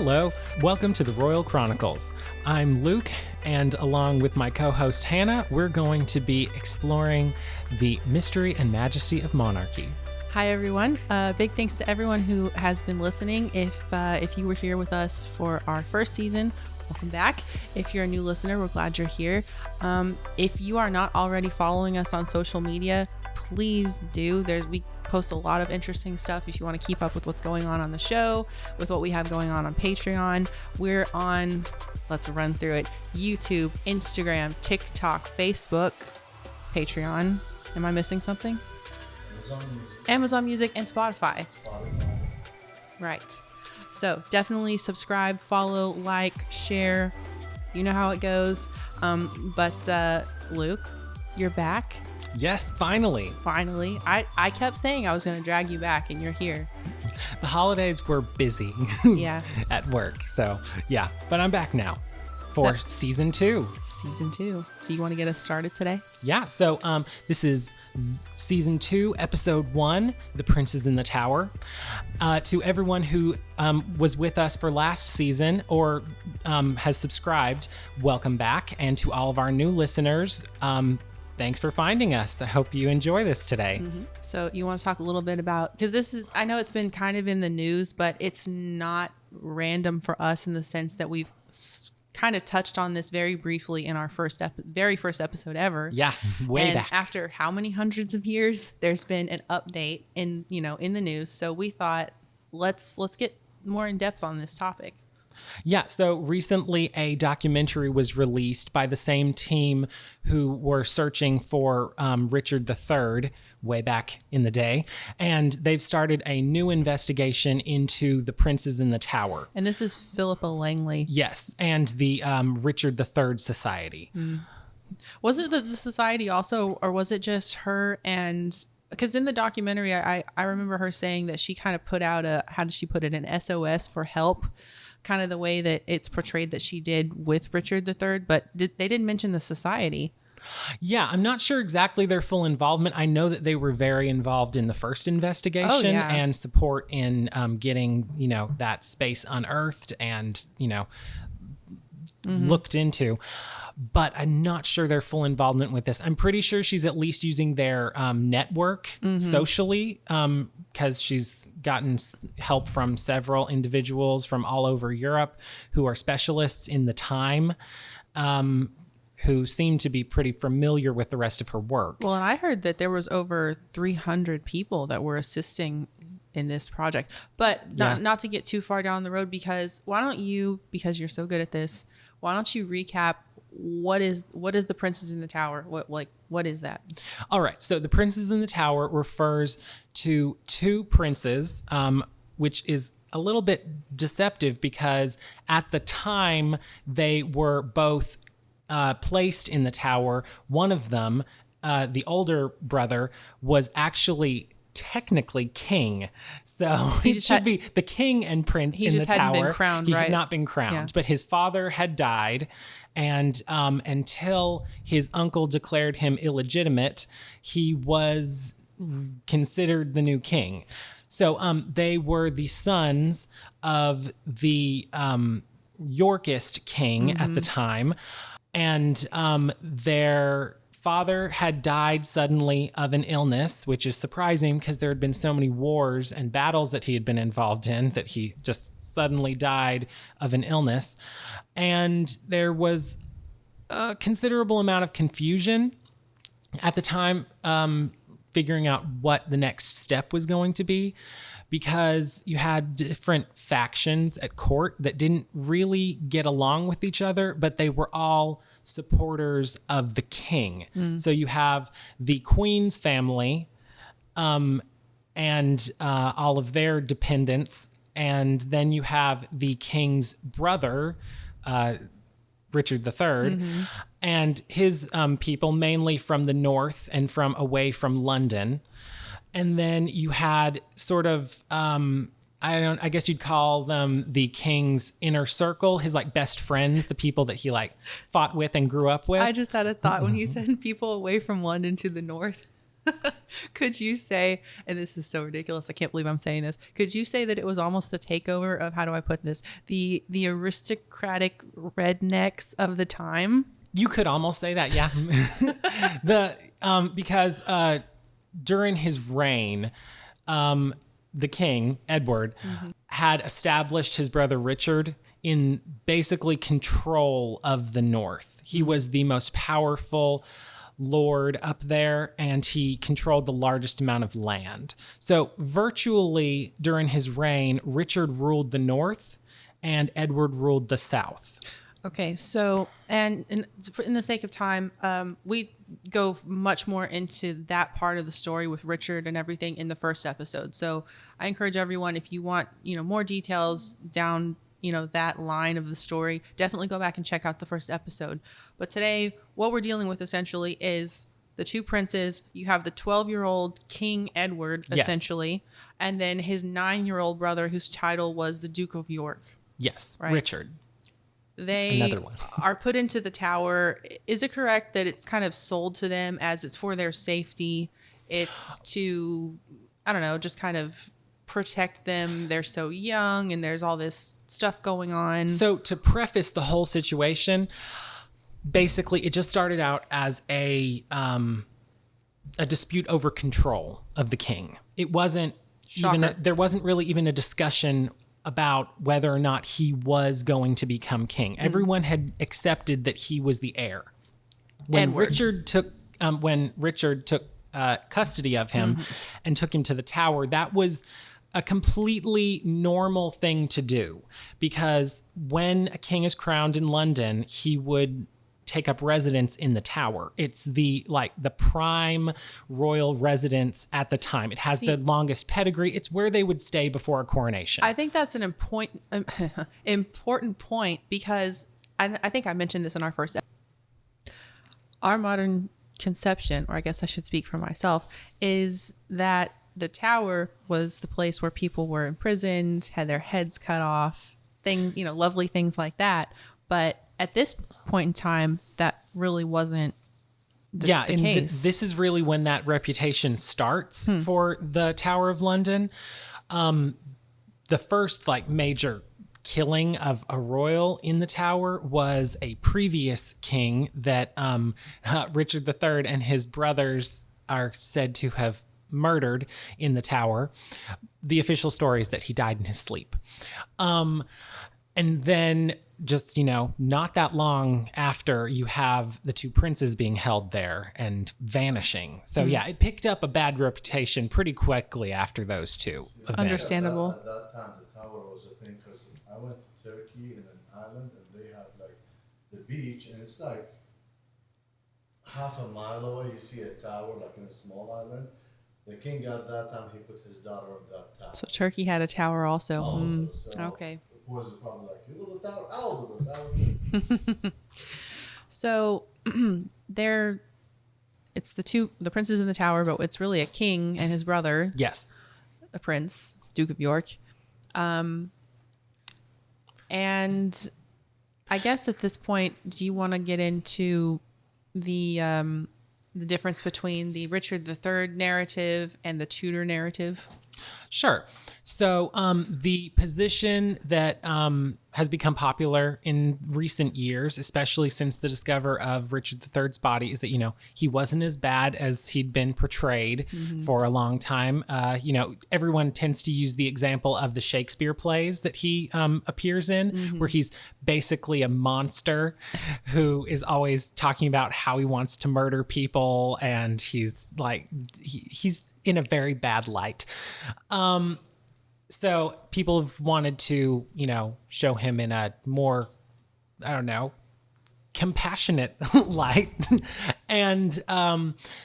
Hello, welcome to the Royal Chronicles. I'm Luke, and along with my co-host Hannah, we're going to be exploring the mystery and majesty of monarchy. Hi everyone. Big thanks to everyone who has been listening. If you were here with us for our first season, welcome back. If you're a new listener, we're glad you're here. If you are not already following us on social media, please do. We post a lot of interesting stuff if you want to keep up with what's going on the show, with what we have going on Patreon. We're on, let's run through it, YouTube, Instagram, TikTok, Facebook, Patreon. Am I missing something? Amazon Music and Spotify. Right. So definitely subscribe, follow, like, share. You know how it goes. But Luke, you're back. Yes, finally. Finally. I kept saying I was going to drag you back, and you're here. The holidays were busy Yeah. at work. So, yeah. But I'm back now for season 2. Season 2. So you want to get us started today? Yeah. So this is season 2, episode 1, The Princes in the Tower. To everyone who was with us for last season or has subscribed, welcome back. And to all of our new listeners, thanks for finding us. I hope you enjoy this today. Mm-hmm. So you want to talk a little bit about, because I know it's been kind of in the news, but it's not random for us in the sense that we've kind of touched on this very briefly in our very first episode ever. Yeah, way back. After how many hundreds of years, there's been an update in the news. So we thought, let's get more in depth on this topic. Yeah, so recently a documentary was released by the same team who were searching for Richard III way back in the day, and they've started a new investigation into the Princes in the Tower. And this is Philippa Langley. Yes, and the Richard III Society. Mm. Was it the society also, or was it just her and... Because in the documentary, I remember her saying that she kind of put out how did she put it, an SOS for help, kind of the way that it's portrayed that she did with Richard III, but they didn't mention the society. Yeah, I'm not sure exactly their full involvement. I know that they were very involved in the first investigation and support in getting, that space unearthed and, looked into. But I'm not sure their full involvement with this. I'm pretty sure she's at least using their network socially, because she's gotten help from several individuals from all over Europe who are specialists in the time, who seem to be pretty familiar with the rest of her work. Well, and I heard that there was over 300 people that were assisting in this project. But not to get too far down the road, because because you're so good at this, why don't you recap what is the Princes in the Tower? What is that? All right. So the Princes in the Tower refers to two princes, which is a little bit deceptive because at the time they were both placed in the tower. One of them, the older brother, was actually technically king, so he should be the king and prince in the tower. Been crowned, he had not been crowned, but his father had died, and until his uncle declared him illegitimate, he was considered the new king. So they were the sons of the Yorkist king at the time, and their father had died suddenly of an illness, which is surprising because there had been so many wars and battles that he had been involved in that he just suddenly died of an illness. And there was a considerable amount of confusion at the time, figuring out what the next step was going to be, because you had different factions at court that didn't really get along with each other, but they were all supporters of the king. So you have the Queen's family and all of their dependents, and then you have the king's brother, Richard III, and his people, mainly from the north and from away from London. And then you had sort of I guess you'd call them the king's inner circle, his best friends, the people that he fought with and grew up with. I just had a thought when you said people away from London to the north. Could you say, and this is so ridiculous, I can't believe I'm saying this. Could you say that it was almost the takeover of, how do I put this? The aristocratic rednecks of the time? You could almost say that, yeah. Because during his reign, the king, Edward, had established his brother Richard in basically control of the North. He was the most powerful lord up there, and he controlled the largest amount of land. So virtually during his reign, Richard ruled the North and Edward ruled the South. Okay, so, and in the sake of time, we go much more into that part of the story with Richard and everything in the first episode. So I encourage everyone, if you want, more details down, that line of the story, definitely go back and check out the first episode. But today, what we're dealing with essentially is the two princes. You have the 12-year-old King Edward, essentially, and then his 9-year-old brother, whose title was the Duke of York. Yes, right? Richard. They Another one. are put into the tower. Is it correct that it's kind of sold to them as it's for their safety? It's to, I don't know, just kind of protect them. They're so young and there's all this stuff going on. So to preface the whole situation, basically it just started out as a dispute over control of the king. It wasn't there wasn't really even a discussion about whether or not he was going to become king. Everyone had accepted that he was the heir. When Richard took custody of him and took him to the tower, that was a completely normal thing to do, because when a king is crowned in London, he would take up residence in the tower. It's the prime royal residence at the time. It has the longest pedigree. It's where they would stay before a coronation. I think that's an important point, because I think I mentioned this in our first episode. Our modern conception, or I guess I should speak for myself, is that the tower was the place where people were imprisoned, had their heads cut off, lovely things like that. But at this point in time, that really wasn't the case. This is really when that reputation starts for the Tower of London. The first major killing of a royal in the tower was a previous king that Richard III and his brothers are said to have murdered in the tower. The official story is that he died in his sleep. And then just, not that long after, you have the two princes being held there and vanishing. So it picked up a bad reputation pretty quickly after those two events. Understandable. At that time, the tower was a thing, because I went to Turkey in an island, and they have the beach, and it's half a mile away. You see a tower in a small island. The king at that time, he put his daughter on that tower. So Turkey had a tower also. So okay. It was probably you build a tower, I'll build a tower. So it's the princes in the tower, but it's really a king and his brother. Yes. A prince, Duke of York. And I guess at this point, do you want to get into the difference between the Richard III narrative and the Tudor narrative? Sure. So the position that has become popular in recent years, especially since the discovery of Richard III's body, is that, he wasn't as bad as he'd been portrayed for a long time. Everyone tends to use the example of the Shakespeare plays that he appears in, where he's basically a monster who is always talking about how he wants to murder people, and he's he's in a very bad light. So people have wanted to, show him in a more, compassionate light. And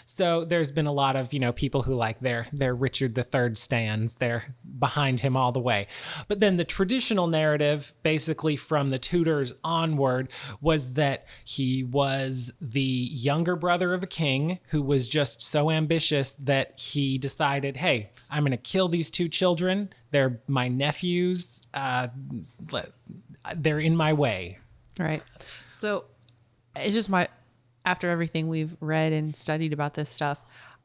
so there's been a lot of, people who their Richard III stands. They're behind him all the way. But then the traditional narrative, basically from the Tudors onward, was that he was the younger brother of a king who was just so ambitious that he decided, hey, I'm going to kill these two children. They're my nephews. They're in my way. Right. So it's just after everything we've read and studied about this stuff,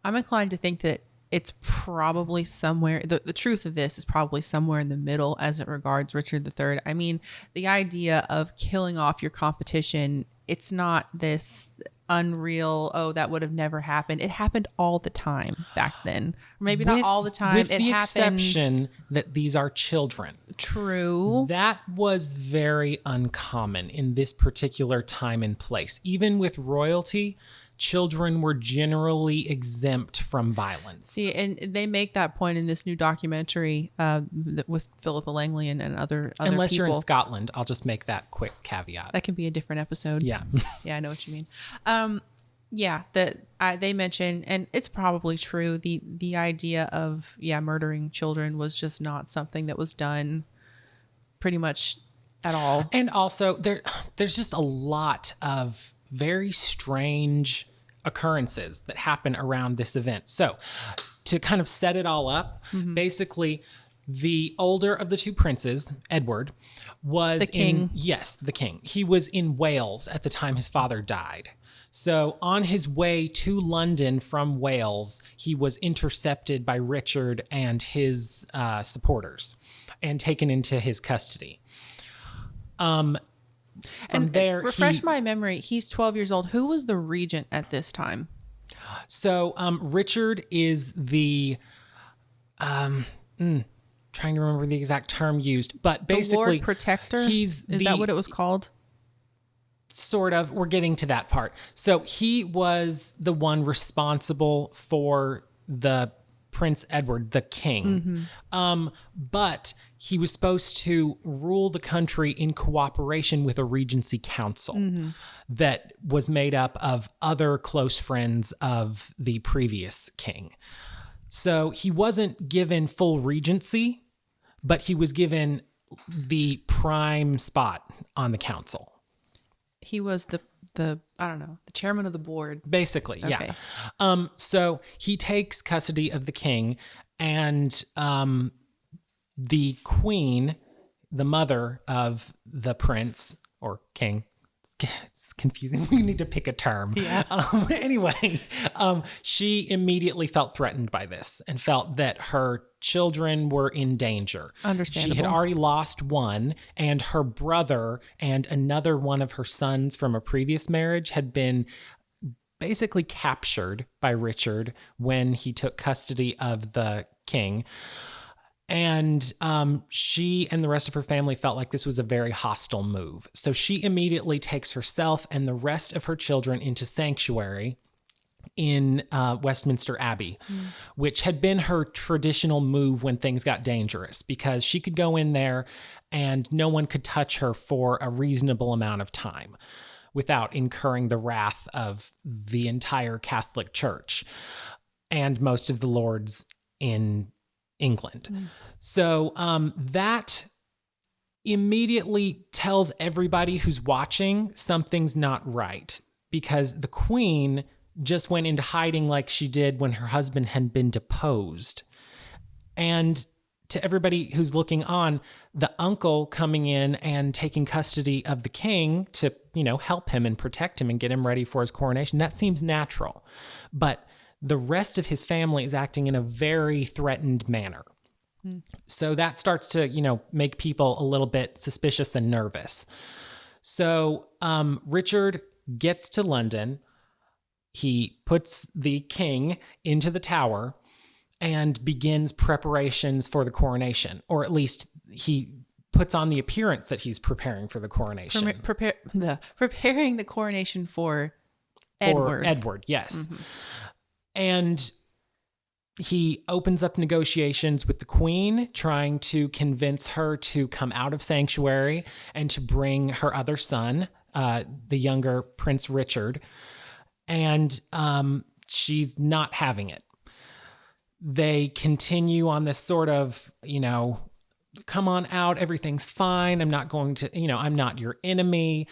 I'm inclined to think that it's probably somewhere, the truth of this is probably somewhere in the middle as it regards Richard III. I mean, the idea of killing off your competition, it's not this unreal, oh, that would have never happened. It happened all the time back then. Or maybe not all the time. With it the happened. exception that these are children. True. That was very uncommon in this particular time and place. Even with royalty, children were generally exempt from violence. See, and they make that point in this new documentary with Philippa Langley and other Unless people. you're in Scotland, I'll just make that quick caveat. That can be a different episode. Yeah. Yeah, I know what you mean. Yeah, they mention, and it's probably true, the idea of, murdering children was just not something that was done pretty much at all. And also, there's just a lot of very strange occurrences that happen around this event. So to kind of set it all up, basically the older of the two princes, Edward, was the king. The king. He was in Wales at the time his father died. So on his way to London from Wales, he was intercepted by Richard and his supporters and taken into his custody. Refresh my memory. He's 12 years old. Who was the regent at this time? So Richard is the trying to remember the exact term used, but basically the Lord Protector. Is that what it was called? Sort of. We're getting to that part. So he was the one responsible for the Prince Edward, the king. But he was supposed to rule the country in cooperation with a regency council that was made up of other close friends of the previous king. So he wasn't given full regency, but he was given the prime spot on the council. He was the I don't know, the chairman of the board. Basically, Okay. yeah. So he takes custody of the king, and the queen, the mother of the prince or king. It's confusing. We need to pick a term. Yeah. Anyway, she immediately felt threatened by this and felt that her children were in danger. Understandable. She had already lost one, and her brother and another one of her sons from a previous marriage had been basically captured by Richard when he took custody of the king. And she and the rest of her family felt like this was a very hostile move. So she immediately takes herself and the rest of her children into sanctuary in Westminster Abbey, which had been her traditional move when things got dangerous, because she could go in there and no one could touch her for a reasonable amount of time without incurring the wrath of the entire Catholic Church and most of the lords in England. So that immediately tells everybody who's watching something's not right, because the queen just went into hiding like she did when her husband had been deposed. And to everybody who's looking on, the uncle coming in and taking custody of the king to, help him and protect him and get him ready for his coronation, that seems natural. But the rest of his family is acting in a very threatened manner. So that starts to, make people a little bit suspicious and nervous. So Richard gets to London. He puts the king into the Tower and begins preparations for the coronation, or at least he puts on the appearance that he's preparing for the coronation. Preparing the coronation for Edward. Edward, yes. And he opens up negotiations with the queen, trying to convince her to come out of sanctuary and to bring her other son, the younger Prince Richard. And she's not having it. They continue on this sort of, come on out, everything's fine. I'm not going to, I'm not your enemy.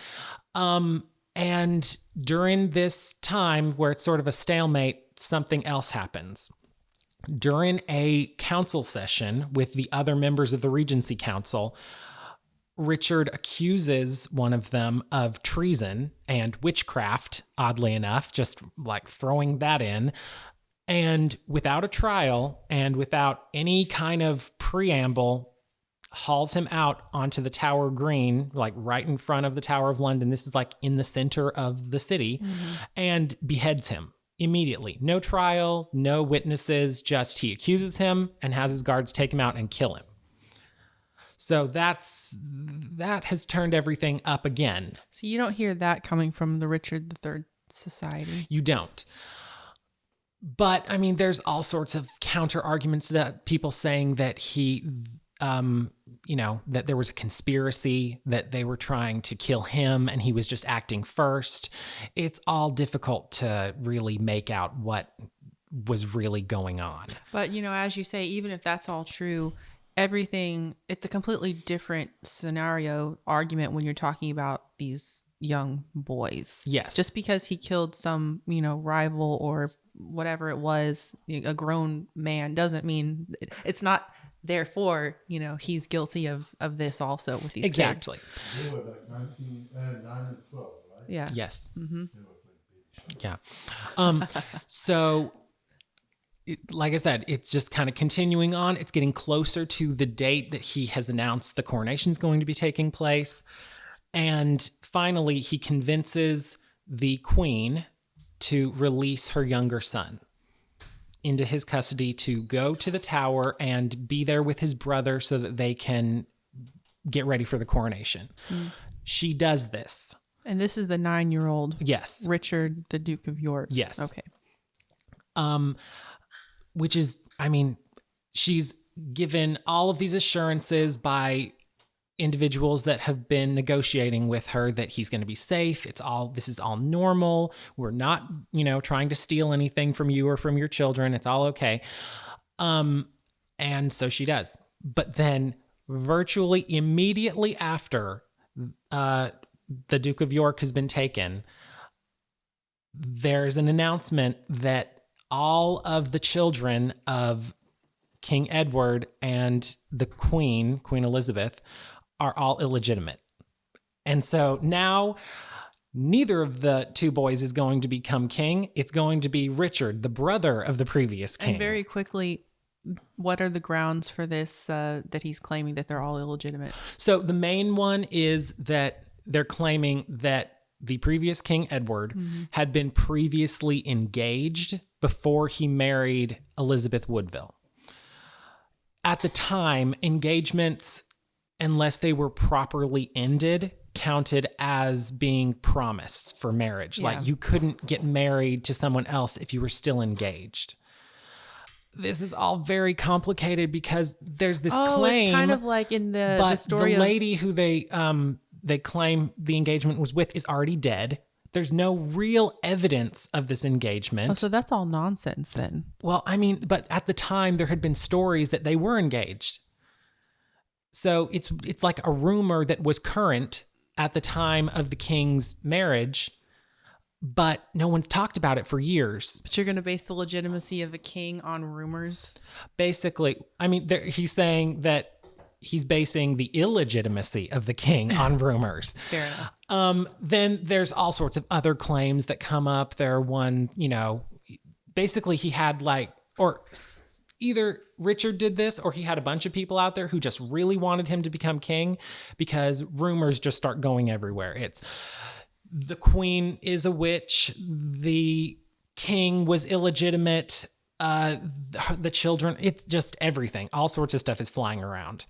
And during this time where it's sort of a stalemate, something else happens. During a council session with the other members of the Regency Council, Richard accuses one of them of treason and witchcraft, oddly enough, just like throwing that in. and without a trial and without any kind of preamble, hauls him out onto the Tower Green, like right in front of the Tower of London. This is like in the center of the city, and beheads him immediately. No trial, no witnesses, just he accuses him and has his guards take him out and kill him. So that has turned everything up again. So you don't hear that coming from the Richard III Society. You don't. But I mean, there's all sorts of counter arguments to that. People saying that he, that there was a conspiracy, that they were trying to kill him and he was just acting first. It's all difficult to really make out what was really going on. But, as you say, even if that's all true, it's a completely different scenario argument when you're talking about these young boys. Yes. Just because he killed some, rival or whatever it was, a grown man, doesn't mean it's not, therefore, he's guilty of this also with these kids. Exactly. They were like 9 and 12, right? Yeah. Yes. Mm-hmm. They were playing baby shower. Yeah. So, like I said, it's just kind of continuing on. It's getting closer to the date that he has announced the coronation is going to be taking place. And finally, he convinces the queen to release her younger son into his custody to go to the tower and be there with his brother so that they can get ready for the coronation. She does this. And this is the 9-year-old Yes. Richard, the Duke of York. Yes. Okay. Which is, she's given all of these assurances by individuals that have been negotiating with her that he's going to be safe. This is all normal. We're not, trying to steal anything from you or from your children. It's all okay. And so she does. But then virtually immediately after the Duke of York has been taken, there's an announcement that all of the children of King Edward and the Queen Elizabeth, are all illegitimate. And so now neither of the two boys is going to become king. It's going to be Richard, the brother of the previous king. And very quickly, what are the grounds for this, that he's claiming that they're all illegitimate? So the main one is that they're claiming that the previous King Edward had been previously engaged before he married Elizabeth Woodville. At the time, engagements, unless they were properly ended, counted as being promised for marriage. Yeah. Like you couldn't get married to someone else if you were still engaged. This is all very complicated because there's this claim. It's kind of like in the story the lady who they claim the engagement was with is already dead. There's no real evidence of this engagement. Oh, so that's all nonsense then. Well, but at the time there had been stories that they were engaged. So it's like a rumor that was current at the time of the king's marriage, but no one's talked about it for years. But you're going to base the legitimacy of a king on rumors? Basically, he's saying that he's basing the illegitimacy of the king on rumors. Fair enough. Then there's all sorts of other claims that come up. There one, basically he had either Richard did this or he had a bunch of people out there who just really wanted him to become king because rumors just start going everywhere. It's the queen is a witch. The king was illegitimate. The children, it's just everything. All sorts of stuff is flying around.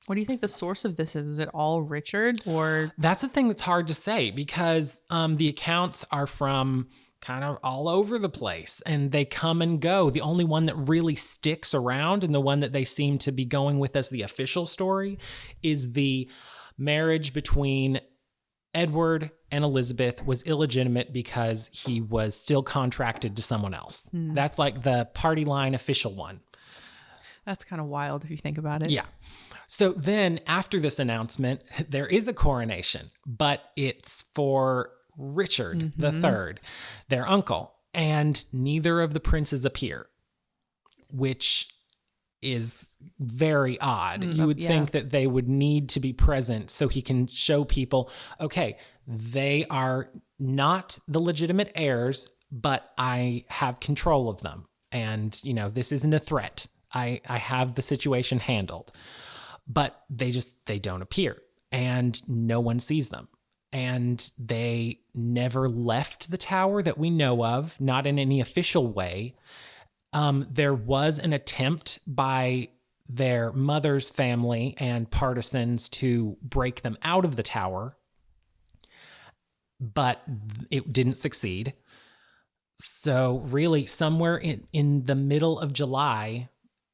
What do you think the source of this is? Is it all Richard or? That's the thing that's hard to say because the accounts are from kind of all over the place and they come and go. The only one that really sticks around and the one that they seem to be going with as the official story is the marriage between Edward and Elizabeth was illegitimate because he was still contracted to someone else. That's like the party line official one. That's kind of wild if you think about it. Yeah. So then after this announcement, there is a coronation, but it's for Richard III, their uncle, and neither of the princes appear, which is very odd. You would think that they would need to be present so he can show people, okay, they are not the legitimate heirs, but I have control of them. and, this isn't a threat. I have the situation handled. But they don't appear, and no one sees them. And they never left the tower that we know of, not in any official way. There was an attempt by their mother's family and partisans to break them out of the tower, but it didn't succeed. So really, somewhere in the middle of July,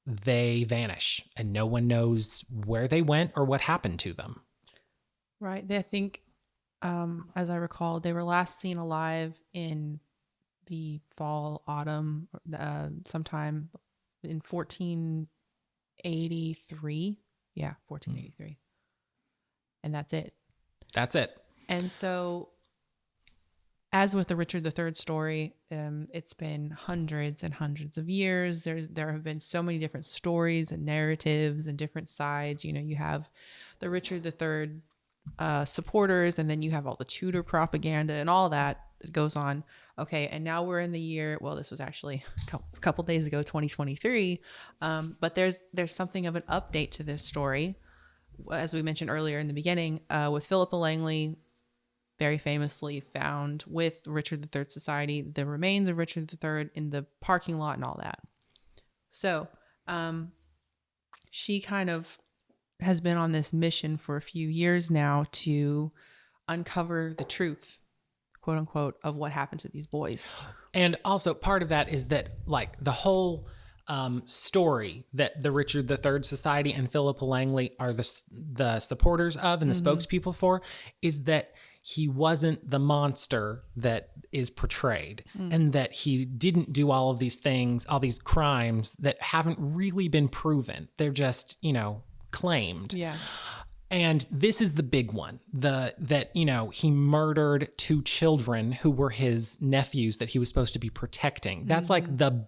they vanish, and no one knows where they went or what happened to them. Right. I think, as I recall, they were last seen alive in the fall, autumn, sometime in 1483. Yeah, 1483. And that's it. That's it. And so, as with the Richard III story, it's been hundreds and hundreds of years. There have been so many different stories and narratives and different sides. You have the Richard III supporters, and then you have all the Tudor propaganda and all that goes on. Okay, and now we're in the year, well, this was actually a couple days ago, 2023, but there's something of an update to this story. As we mentioned earlier in the beginning, with Philippa Langley very famously found with Richard III Society, the remains of Richard III in the parking lot and all that. So she kind of has been on this mission for a few years now to uncover the truth, quote unquote, of what happened to these boys. And also part of that is that, like, the whole story that the Richard III Society and Philippa Langley are the supporters of and the spokespeople for is that he wasn't the monster that is portrayed, and that he didn't do all of these things, all these crimes that haven't really been proven. They're just, claimed. Yeah. And this is the big one, that he murdered 2 children who were his nephews that he was supposed to be protecting. That's like the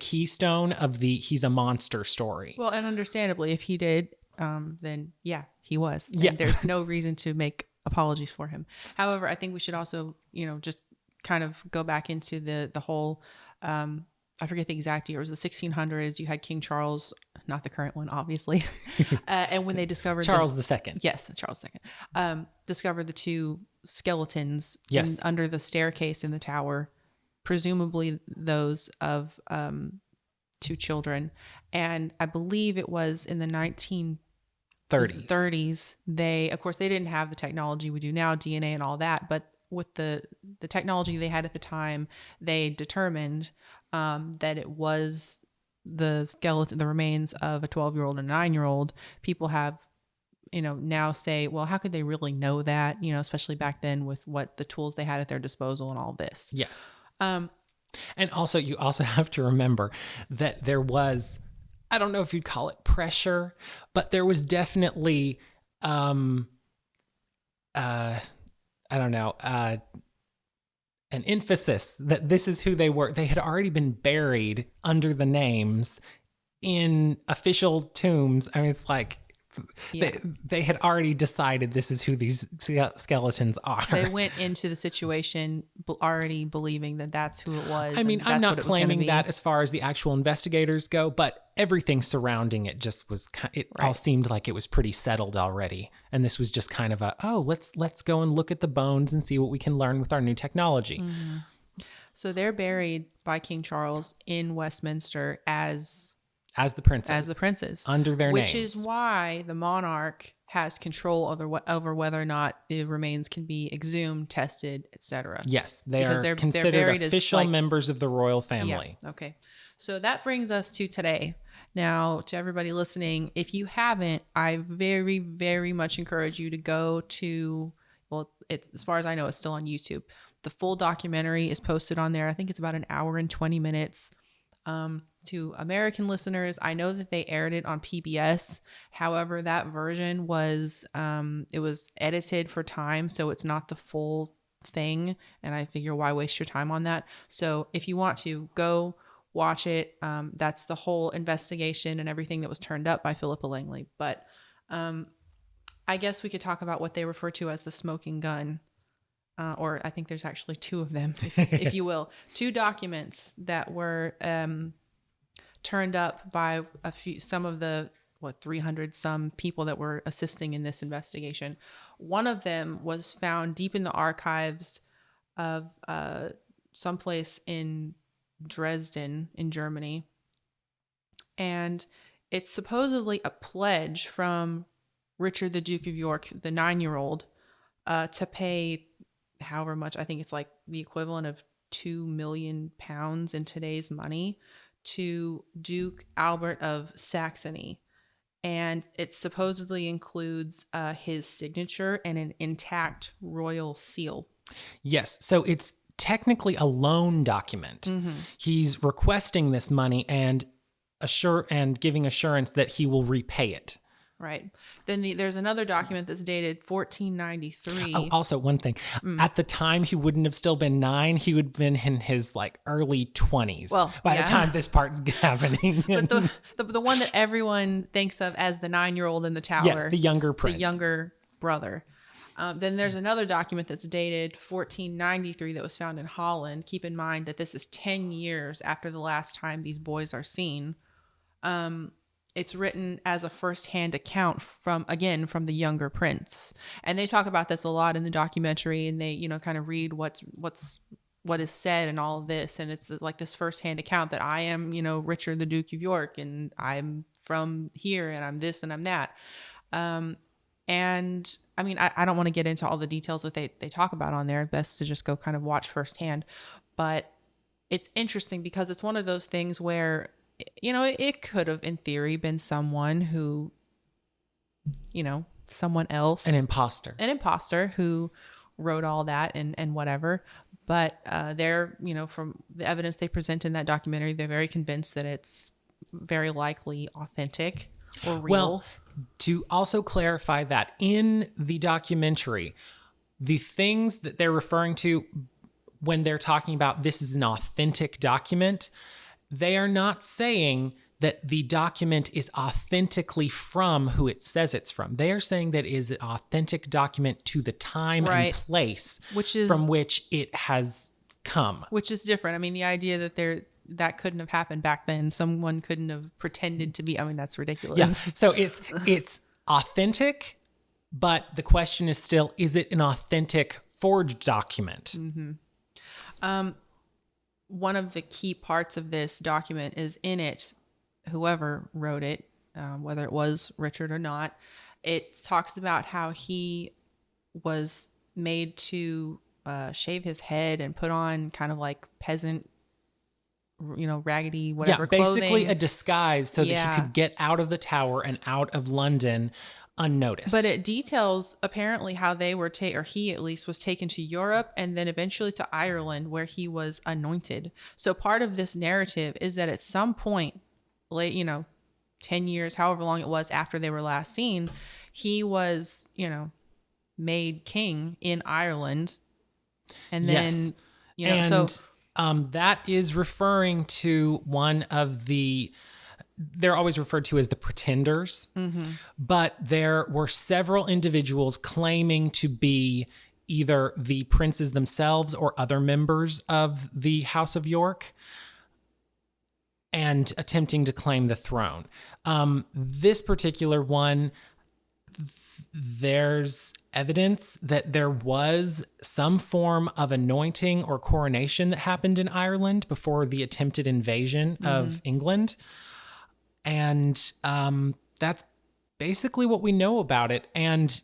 keystone of the he's a monster story. Well, and understandably, if he did, then yeah, he was. And Yeah. there's no reason to make apologies for him. However, I think we should also, just kind of go back into the whole, I forget the exact year. It was the 1600s. You had King Charles, not the current one, obviously. And when they discovered Charles II. Yes, Charles II. Discovered the 2 skeletons under the staircase in the tower, presumably those of 2 children. And I believe it was in the 1930s. They didn't have the technology we do now, DNA and all that, but with the technology they had at the time, they determined that it was the remains of a 12-year-old and a 9-year-old. People have, now say, well, how could they really know that? Especially back then with what the tools they had at their disposal and all this. Yes. And also, you also have to remember that there was, I don't know if you'd call it pressure, but there was definitely, an emphasis that this is who they were. They had already been buried under the names in official tombs. I mean, it's like they had already decided this is who these skeletons are. They went into the situation already believing that that's who it was. I mean, I'm not claiming that as far as the actual investigators go, but everything surrounding it just was, all seemed like it was pretty settled already. And this was just kind of let's go and look at the bones and see what we can learn with our new technology. Mm-hmm. So they're buried by King Charles in Westminster as the princes under their names, which is why the monarch has control over whether or not the remains can be exhumed, tested, etc. Yes, they're considered official members of the royal family. Yeah, okay. So that brings us to today. Now, to everybody listening, if you haven't, I very, very much encourage you to go to, as far as I know, it's still on YouTube. The full documentary is posted on there. I think it's about an hour and 20 minutes. To American listeners, I know that they aired it on PBS. However, that version was, it was edited for time, so it's not the full thing. And I figure, why waste your time on that? So if you want to, go watch it. That's the whole investigation and everything that was turned up by Philippa Langley. But I guess we could talk about what they refer to as the smoking gun. or I think there's actually two of them, if you will, two documents that were turned up by some of the 300 some people that were assisting in this investigation. One of them was found deep in the archives of someplace in Dresden in Germany. And it's supposedly a pledge from Richard the Duke of York, the 9-year-old, to pay however much, I think it's like the equivalent of £2 million in today's money, to Duke Albert of Saxony. And it supposedly includes his signature and an intact royal seal. Yes. So it's technically a loan document. He's requesting this money and giving assurance that he will repay it. Right. Then there's another document that's dated 1493. Oh, also one thing. At the time, he wouldn't have still been 9. He would have been in his early 20s. Well, by the time this part's happening. But the one that everyone thinks of as the 9-year-old in the tower. Yes, the younger prince. The younger brother. Then there's another document that's dated 1493 that was found in Holland. Keep in mind that this is 10 years after the last time these boys are seen. It's written as a first-hand account from the younger prince. And they talk about this a lot in the documentary, and they, kind of read what is said and all of this. And it's like this first-hand account that I am, Richard the Duke of York, and I'm from here, and I'm this and I'm that. And I mean, I don't want to get into all the details that they talk about on there. Best to just go kind of watch firsthand. But it's interesting because it's one of those things where, it could have, in theory, been someone who, someone else. An imposter who wrote all that and whatever. But they're, from the evidence they present in that documentary, they're very convinced that it's very likely authentic or real. Well, to also clarify that in the documentary, the things that they're referring to when they're talking about this is an authentic document, they are not saying that the document is authentically from who it says it's from. They are saying that it is an authentic document to the time and place from which it has come. Which is different. I mean, the idea that that couldn't have happened back then. Someone couldn't have pretended to be. I mean, that's ridiculous. Yeah. So it's authentic, but the question is still, is it an authentic forged document? Mm-hmm. One of the key parts of this document is in it, whoever wrote it, whether it was Richard or not, it talks about how he was made to shave his head and put on kind of like peasant, raggedy, whatever clothing. Basically a disguise so that he could get out of the tower and out of London unnoticed. But it details apparently how they were or he at least was taken to Europe and then eventually to Ireland, where he was anointed. So part of this narrative is that at some point late, 10 years, however long it was after they were last seen, he was, made king in Ireland. And then, that is referring to one of they're always referred to as the pretenders, but there were several individuals claiming to be either the princes themselves or other members of the House of York and attempting to claim the throne. This particular one, there's evidence that there was some form of anointing or coronation that happened in Ireland before the attempted invasion of England. And that's basically what we know about it. And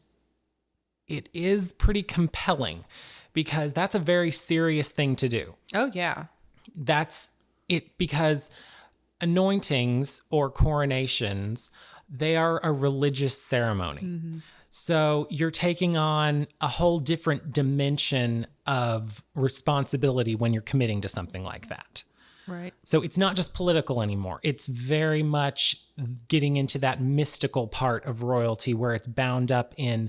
it is pretty compelling because that's a very serious thing to do. Oh, yeah. That's it, because anointings or coronations, they are a religious ceremony. So you're taking on a whole different dimension of responsibility when you're committing to something like that. Right. So it's not just political anymore. It's very much getting into that mystical part of royalty where it's bound up in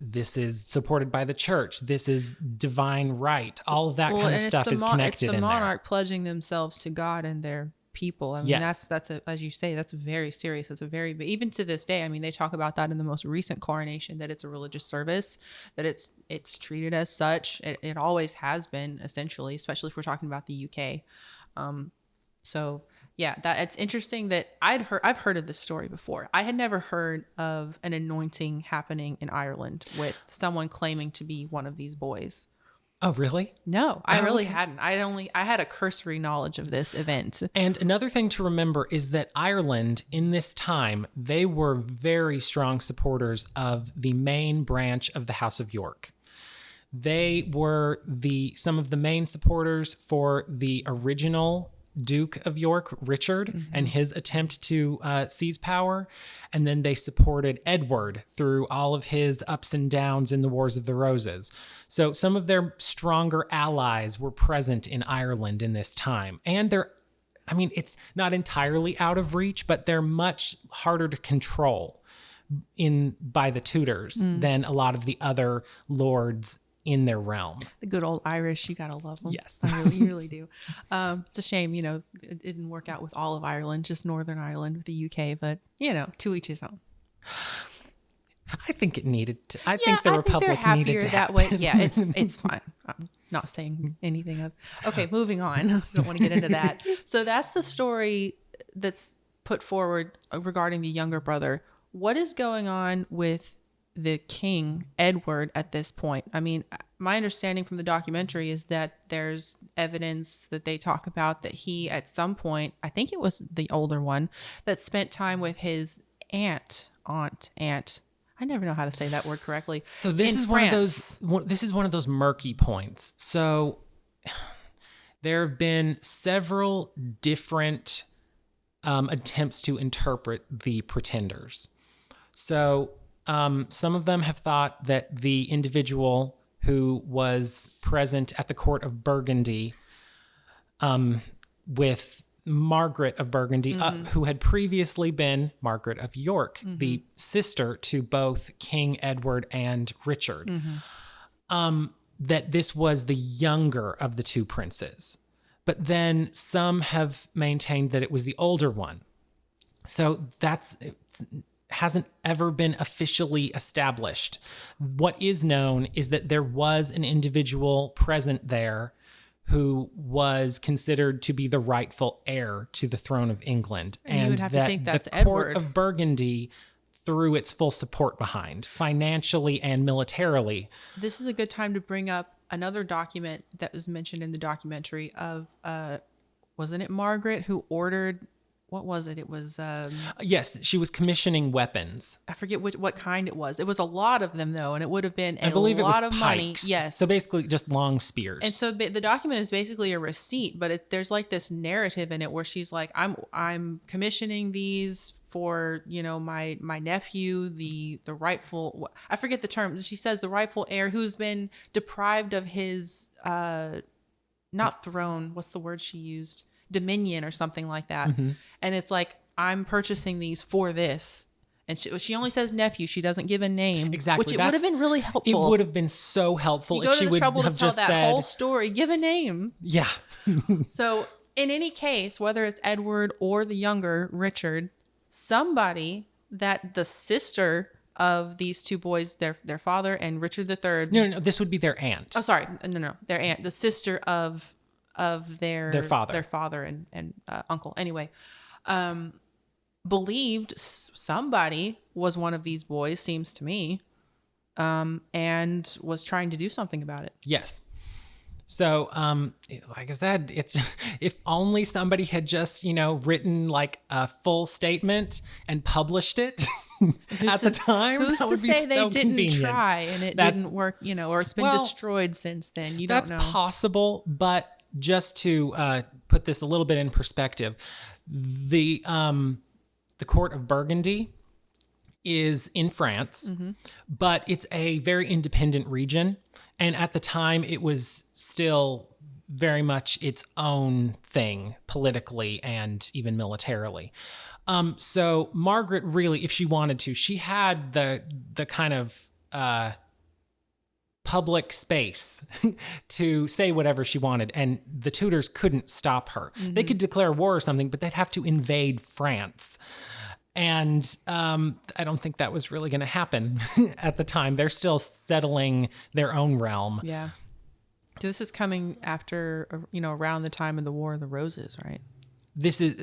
this is supported by the church. This is divine right. All of that kind of stuff is connected in there. It's the monarch pledging themselves to God and their people. I mean, Yes. that's as you say, that's very serious. It's a very, even to this day, I mean, they talk about that in the most recent coronation, that it's a religious service, that it's treated as such. It always has been, essentially, especially if we're talking about the UK. So yeah, that it's interesting that I've heard of this story before. I had never heard of an anointing happening in Ireland with someone claiming to be one of these boys. Oh, really? No, I really hadn't. I had a cursory knowledge of this event. And another thing to remember is that Ireland, in this time, they were very strong supporters of the main branch of the House of York. They were some of the main supporters for the original Duke of York, Richard, and his attempt to seize power. And then they supported Edward through all of his ups and downs in the Wars of the Roses. So some of their stronger allies were present in Ireland in this time. And it's not entirely out of reach, but they're much harder to control by the Tudors than a lot of the other lords in their realm. The good old Irish, you gotta love them. Yes. You really do. It's a shame, it didn't work out with all of Ireland, just Northern Ireland with the UK, but to each his own. I think it needed to. I think the Republic needed to that happen. way. Yeah, it's fine. I'm not saying anything of. Okay, moving on. I don't want to get into that. So that's the story that's put forward regarding the younger brother. What is going on with the King Edward at this point? I mean, my understanding from the documentary is that there's evidence that they talk about that he, at some point, I think it was the older one, that spent time with his aunt. I never know how to say that word correctly. So this is one of those murky points. So there have been several different attempts to interpret the pretenders. So some of them have thought that the individual who was present at the court of Burgundy with Margaret of Burgundy, who had previously been Margaret of York, the sister to both King Edward and Richard, that this was the younger of the two princes. But then some have maintained that it was the older one. So it hasn't ever been officially established. What is known is that there was an individual present there who was considered to be the rightful heir to the throne of England. And you would have to think that's the court Edward. of Burgundy threw its full support behind, financially and militarily. This is a good time to bring up another document that was mentioned in the documentary of, wasn't it Margaret who ordered, what was it? It was... yes, she was commissioning weapons. I forget what kind it was. It was a lot of them, though, and it would have been I believe lot it was of pikes. money. Yes. So basically just long spears. And so the document is basically a receipt, but there's like this narrative in it where she's like, I'm commissioning these for, my nephew, the rightful, I forget the term. She says the rightful heir who's been deprived of his, not throne. What's the word she used? Dominion or something like that. And it's like, I'm purchasing these for this. And she only says nephew. She doesn't give a name. Exactly. Which it would have been really helpful. It would have been so helpful you if she go to the would trouble have to tell just that said, whole story. Give a name. yeah. So in any case, whether it's Edward or the younger Richard, somebody that the sister of these two boys, their father and Richard III. No, this would be their aunt. Oh, sorry. No. Their aunt, the sister of their father and uncle. Anyway, believed somebody was one of these boys, seems to me, and was trying to do something about it. Yes. So, like I said, it's if only somebody had just, written like a full statement and published it at the time. Who's that to would be say they so didn't convenient. try and it didn't work, or it's been destroyed since then. You don't know. That's possible, but just to put this a little bit in perspective, the court of Burgundy is in France, but it's a very independent region. And at the time, it was still very much its own thing politically and even militarily. So Margaret really, if she wanted to, she had the kind of public space to say whatever she wanted, and the Tudors couldn't stop her. They could declare war or something, but they'd have to invade France. And I don't think that was really going to happen at the time. They're still settling their own realm. Yeah. This is coming after, around the time of the War of the Roses, right? This is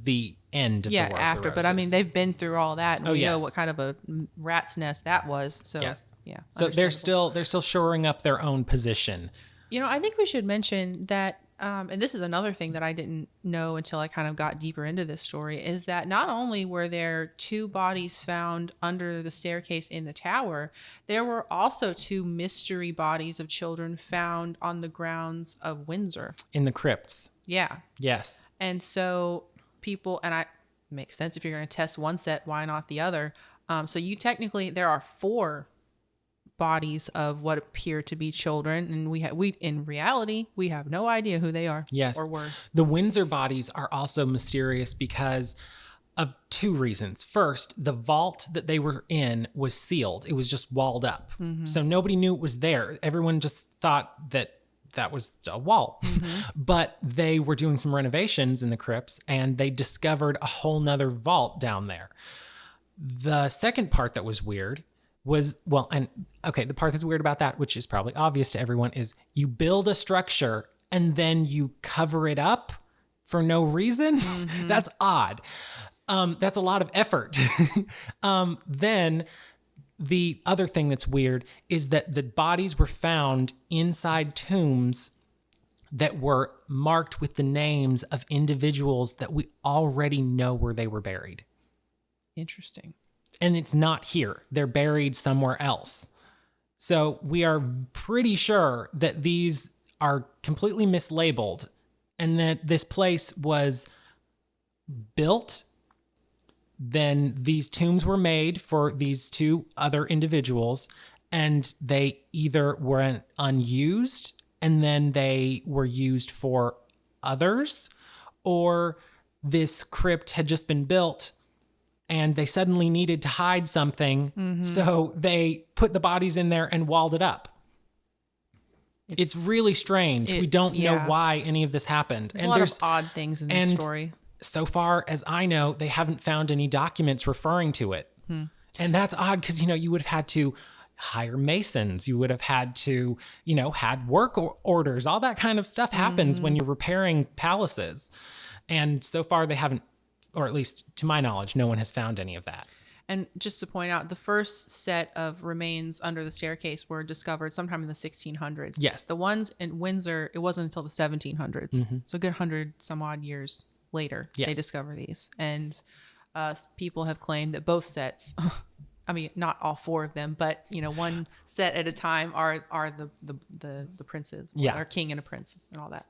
the end of the War of the after, Roses. but I mean, they've been through all that, and we yes. know what kind of a rat's nest that was. So, yes. Yeah. So they're still shoring up their own position. I think we should mention that, and this is another thing that I didn't know until I kind of got deeper into this story, is that not only were there 2 bodies found under the staircase in the tower, there were also 2 mystery bodies of children found on the grounds of Windsor. In the crypts. Yeah. Yes. And so people, makes sense if you're going to test one set, why not the other? So there are 4 bodies of what appear to be children, and we in reality we have no idea who they are. Yes. Or were. The Windsor bodies are also mysterious because of 2 reasons. First, the vault that they were in was sealed. It was just walled up. So nobody knew it was there. Everyone just thought that was a wall. But they were doing some renovations in the crypts, and they discovered a whole nother vault down there. The second part that was weird was, the part that's weird about that, which is probably obvious to everyone, is you build a structure and then you cover it up for no reason. That's odd. That's a lot of effort. Then the other thing that's weird is that the bodies were found inside tombs that were marked with the names of individuals that we already know where they were buried. Interesting. And it's not here. They're buried somewhere else. So we are pretty sure that these are completely mislabeled and that this place was built. Then these tombs were made for these 2 other individuals, and they either were unused and then they were used for others, or this crypt had just been built and they suddenly needed to hide something. So they put the bodies in there and walled it up. It's really strange. We don't know why any of this happened. There's a lot of odd things in this story. So far as I know, they haven't found any documents referring to it. And that's odd because, you would have had to hire masons. You would have had to, had work orders. All that kind of stuff happens when you're repairing palaces. And so far they haven't, or at least to my knowledge, no one has found any of that. And just to point out, the first set of remains under the staircase were discovered sometime in the 1600s. Yes. The ones in Windsor, it wasn't until the 1700s. So a good 100 some odd years later, they discover these. And people have claimed that both sets, I mean, not all 4 of them, but, one set at a time are the princes. Yeah. Or king and a prince and all that.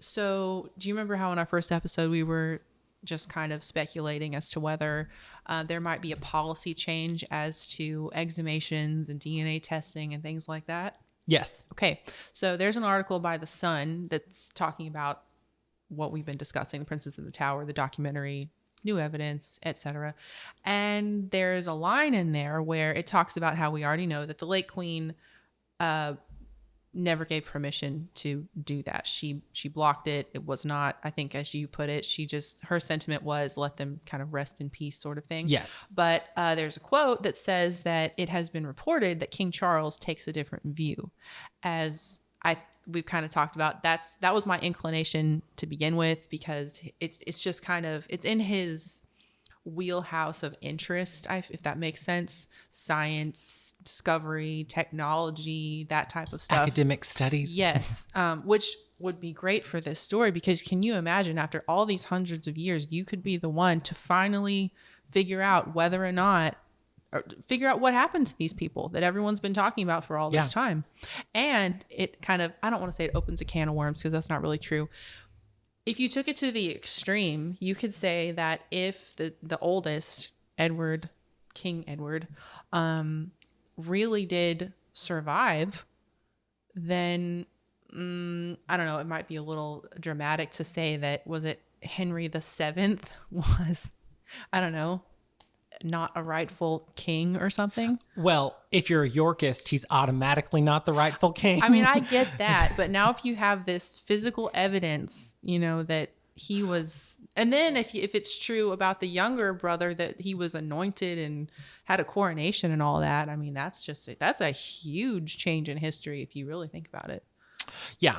So do you remember how in our first episode we were just kind of speculating as to whether there might be a policy change as to exhumations and DNA testing and things like that? Yes. Okay. So there's an article by The Sun that's talking about what we've been discussing, The Princess in the Tower, the documentary, new evidence, etc. And there's a line in there where it talks about how we already know that the late queen never gave permission to do that. She blocked it. It was not, I think, as you put it, her sentiment was let them kind of rest in peace sort of thing. Yes. But there's a quote that says that it has been reported that King Charles takes a different view. As we've kind of talked about, that was my inclination to begin with, because it's just kind of, it's in his wheelhouse of interest, if that makes sense. Science, discovery, technology, that type of stuff. Academic studies. Yes. Which would be great for this story, because can you imagine, after all these hundreds of years, you could be the one to finally figure out whether or not, or figure out what happened to these people that everyone's been talking about for all this time. And it kind of, I don't want to say it opens a can of worms, because that's not really true. If you took it to the extreme, you could say that if the oldest, King Edward, really did survive, then I don't know, it might be a little dramatic to say that, was it Henry VII was, I don't know, not a rightful king or something. Well, if you're a Yorkist, he's automatically not the rightful king. I mean, I get that, but now if you have this physical evidence, that he was, and then if it's true about the younger brother that he was anointed and had a coronation and all that, I mean, that's a huge change in history if you really think about it. Yeah.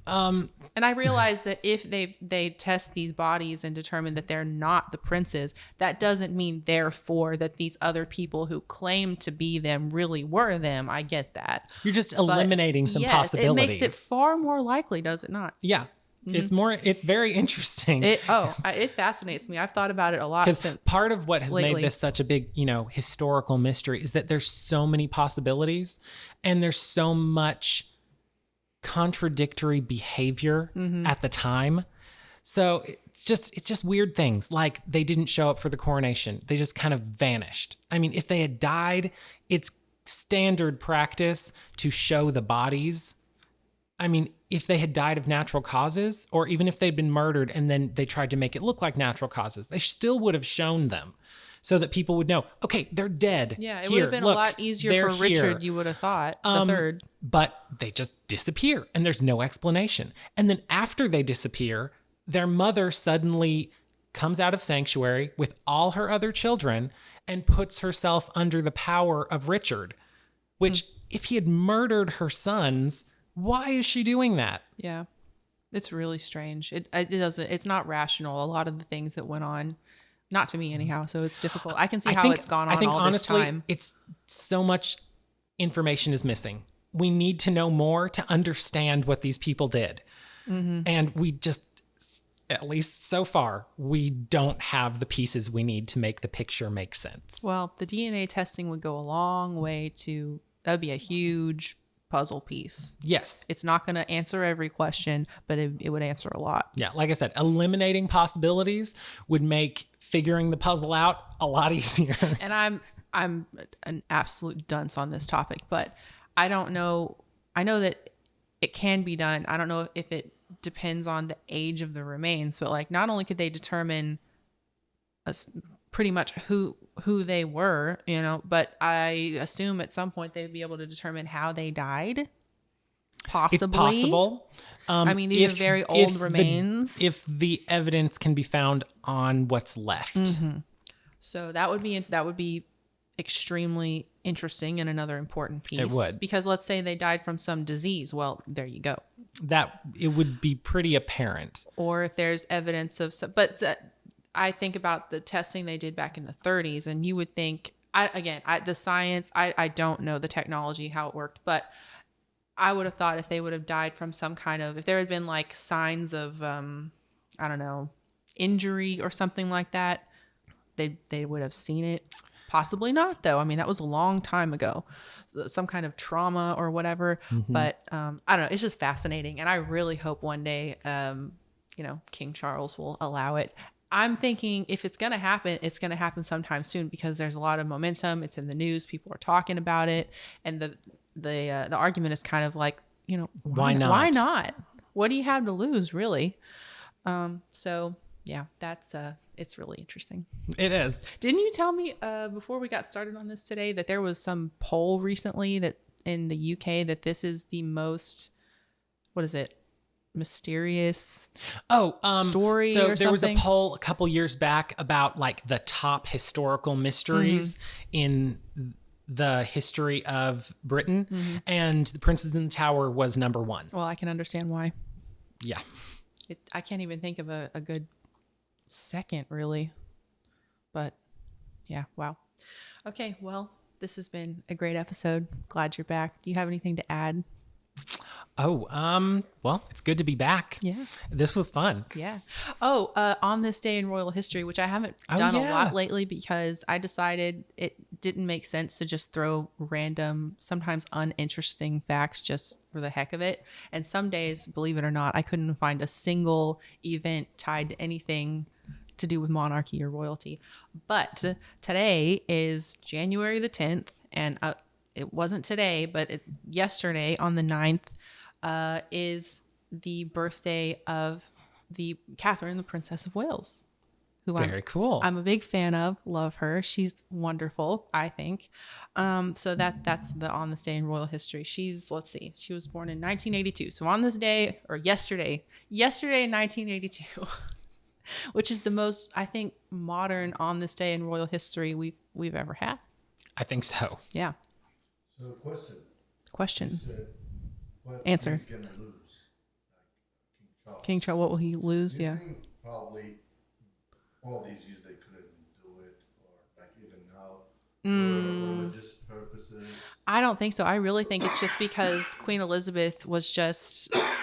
And I realize that if they test these bodies and determine that they're not the princes, that doesn't mean therefore that these other people who claim to be them really were them. I get that. You're just eliminating some possibilities. It makes it far more likely, does it not? Yeah. It's very interesting. It fascinates me. I've thought about it a lot. Because part of what has lately made this such a big, historical mystery is that there's so many possibilities and there's so much contradictory behavior at the time. So it's just weird things, like they didn't show up for the coronation. They just kind of vanished. I mean, if they had died, it's standard practice to show the bodies. I mean, if they had died of natural causes, or even if they'd been murdered and then they tried to make it look like natural causes, they still would have shown them so that people would know, okay, they're dead. Yeah, it would have been a lot easier for Richard, you would have thought, the third. But they just disappear and there's no explanation. And then after they disappear, their mother suddenly comes out of sanctuary with all her other children and puts herself under the power of Richard, which if he had murdered her sons, why is she doing that? Yeah, it's really strange. It's not rational. A lot of the things that went on, not to me anyhow, so it's difficult. I can see how it's gone on all honestly, this time. It's so much information is missing. We need to know more to understand what these people did. And we just, at least so far, we don't have the pieces we need to make the picture make sense. Well, the DNA testing would go a long way that would be a huge puzzle piece. Yes. It's not going to answer every question, but it would answer a lot. Yeah, like I said, eliminating possibilities would make figuring the puzzle out a lot easier. And I'm an absolute dunce on this topic, but I don't know. I know that it can be done. I don't know if it depends on the age of the remains, but like not only could they determine pretty much who they were, but I assume at some point they'd be able to determine how they died. Possibly. It's possible. I mean, these are very old remains. If the evidence can be found on what's left. So that would be extremely interesting and another important piece. It would. Because let's say they died from some disease. Well, there you go. That it would be pretty apparent. Or if there's evidence of some, but I think about the testing they did back in the 30s, and you would think, the science, I don't know the technology, how it worked, but I would have thought if they would have died from some kind of, if there had been like signs of, I don't know, injury or something like that, they would have seen it. Possibly not, though. I mean, that was a long time ago. So some kind of trauma or whatever. But I don't know. It's just fascinating. And I really hope one day, King Charles will allow it. I'm thinking if it's going to happen, it's going to happen sometime soon because there's a lot of momentum. It's in the news. People are talking about it. And the argument is kind of like, why not? Why not? What do you have to lose, really? So yeah, that's it's really interesting. It is. Didn't you tell me before we got started on this today that there was some poll recently that in the UK that this is the most, what is it, mysterious story so or there something? was a poll a couple years back about like the top historical mysteries in the history of Britain, and The Princes in the Tower was number one. Well, I can understand why. Yeah. I can't even think of a good second, really. But yeah, wow. Okay, well, this has been a great episode. Glad you're back. Do you have anything to add? Well, it's good to be back. Yeah. This was fun. Yeah. On this day in royal history, which I haven't done a lot lately because I decided it didn't make sense to just throw random, sometimes uninteresting facts just for the heck of it. And some days, believe it or not, I couldn't find a single event tied to anything to do with monarchy or royalty. But today is January the 10th, and it wasn't today, but yesterday on the 9th is the birthday of the Catherine, the Princess of Wales, who Very cool. I'm a big fan of. Love her. She's wonderful, I think. So that's the on this day in royal history. Let's see, she was born in 1982. So on this day, or yesterday in 1982, which is the most, I think, modern on this day in royal history we've ever had. I think so. Yeah. So Question. You said, what Answer. he's gonna lose? Like King Charles, what will he lose? Do you Yeah. think probably all these years they couldn't do it, or like even now, for religious purposes? I don't think so. I really think it's just because Queen Elizabeth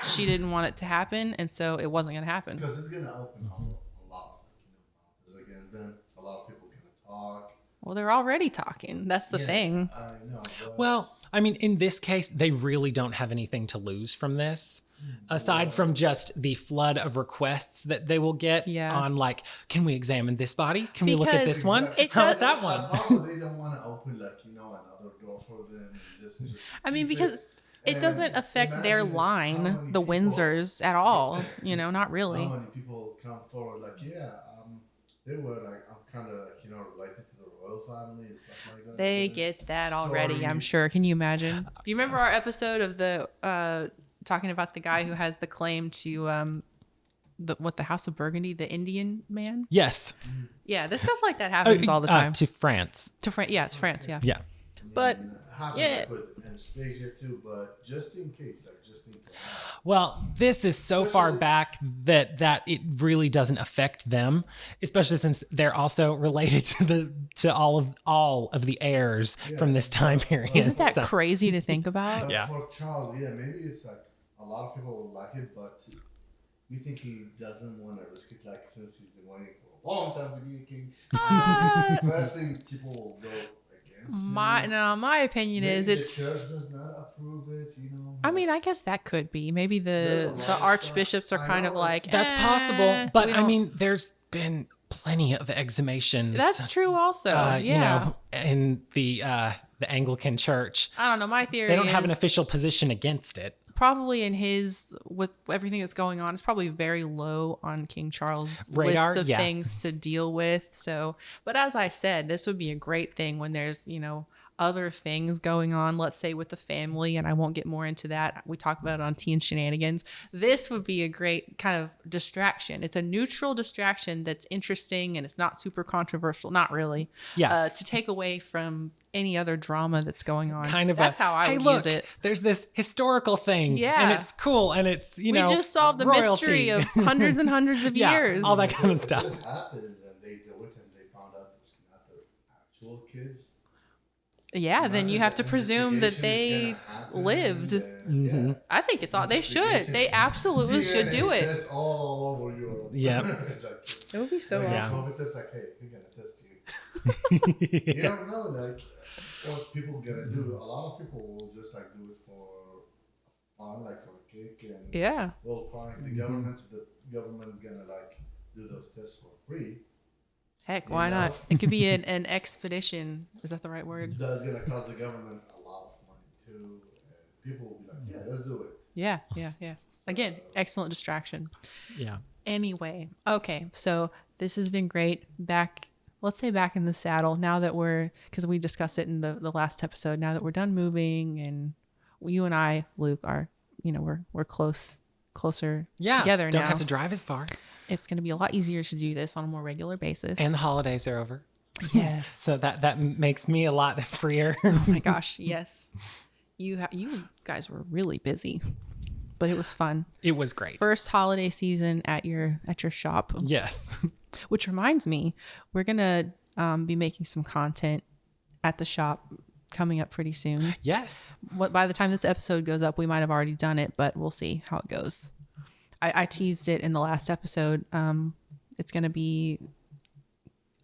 she didn't want it to happen, and so it wasn't going to happen. Because it's gonna open a lot, mouths against them. A lot of people gonna talk. Well, they're already talking. That's the thing. I know. But Well, I mean, in this case, they really don't have anything to lose from this, aside from just the flood of requests that they will get Yeah. on, like, can we examine this body? Can we look at Because this one? it How does- about that one? Probably they don't want to open another door for them. And just I mean, keep because it And doesn't affect their imagine how line, many the people- Windsors, at all. Not really. How many people come forward they were like, I'm kind of related to the royal family and stuff like that. They And get that already, I'm stories. sure. Can you imagine? Do you remember our episode of the talking about the guy who has the claim to the House of Burgundy, the Indian man? Yes. Yeah, there's stuff like that happens all the time. To France. To France, yeah, it's France, yeah. Yeah. But And happened yeah. with Anastasia too, but just in case, just in case. Well, this is so far back that it really doesn't affect them, especially since they're also related to all of the heirs from this time period. Isn't that So- crazy to think about? But Yeah. for Charles, maybe it's like a lot of people will like it, but you think he doesn't want to risk it, like since he's been waiting for a long time to be a king. First thing people will go against him. My opinion Maybe is the it's. church does not approve it. I mean, I guess that could be. Maybe There's a lot the of archbishops stuff. are I kind of know, like That's possible, but we I don't- mean, there's been plenty of exhumations. that's true. Also, yeah. In the Anglican Church, I don't know. My theory they don't have an is official position against it. probably in his with everything that's going on. It's probably very low on King Charles' Radar, list of yeah. things to deal with. So, but as I said, this would be a great thing when there's other things going on, let's say with the family, and I won't get more into that. We talk about it on Tea and Shenanigans. This would be a great kind of distraction. It's a neutral distraction that's interesting and it's not super controversial, not really. Yeah. To take away from any other drama that's going on. Kind of that's how I hey, would look, use it. There's this historical thing, Yeah. and it's cool, and it's We just solved the mystery royalty. of hundreds and hundreds of Yeah, years. all that kind of If stuff. this happens and they do it and they found out it's not their actual kids. Yeah, then you have to the presume that investigation they is gonna happen, lived. and, Mm-hmm. yeah. I think it's all they should. They absolutely should do DNA it. test all over Europe. Yeah. It's like, It would be so like, Yeah. COVID test, like, hey, we're gonna test you. You don't know, like, what people gonna do. A lot of people will just like do it for fun, like for a kick, and Yeah. will prank the government. The government gonna like do those tests for free. Heck, You why know? not? It could be an expedition. Is that the right word? That's gonna cost the government a lot of money too. And people will be like, yeah, let's do it. Yeah, yeah, yeah. Again, excellent distraction. Yeah. Anyway, okay, so this has been great. Let's say back in the saddle now that because we discussed it in the last episode, now that we're done moving and you and I, Luke, are, we're closer Yeah. together Don't now. have to drive as far. It's going to be a lot easier to do this on a more regular basis. And the holidays are over. yes. So that makes me a lot freer. Oh my gosh, yes. You guys were really busy, but it was fun. It was great. First holiday season at your shop. Yes. Which reminds me, we're gonna be making some content at the shop coming up pretty soon. Yes. By the time this episode goes up, we might have already done it, but we'll see how it goes. I teased it in the last episode. It's gonna be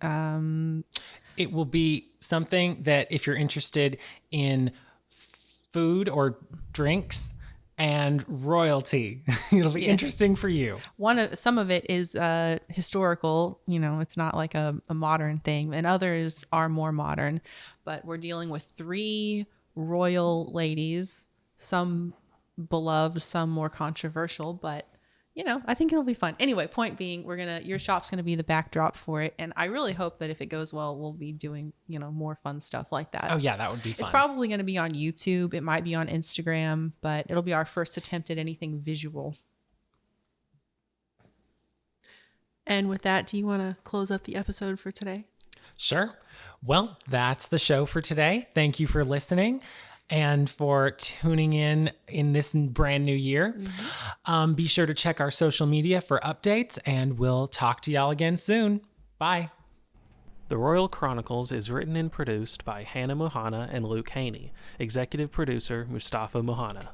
It will be something that if you're interested in food or drinks and royalty, it'll be interesting for you. some of it is historical, it's not like a modern thing, and others are more modern, but we're dealing with 3 royal ladies, some beloved, some more controversial, but I think it'll be fun. Anyway, point being, your shop's gonna be the backdrop for it, and I really hope that if it goes well, we'll be doing more fun stuff like that. Oh yeah, that would be fun. It's probably gonna be on YouTube. It might be on Instagram, but it'll be our first attempt at anything visual. And with that, do you want to close up the episode for today? Sure. Well, that's the show for today. Thank you for listening and for tuning in this brand new year. Be sure to check our social media for updates, and we'll talk to y'all again soon. Bye. The Royal Chronicles is written and produced by Hannah Mohana and Luke Haney. Executive producer Mustafa Mohana.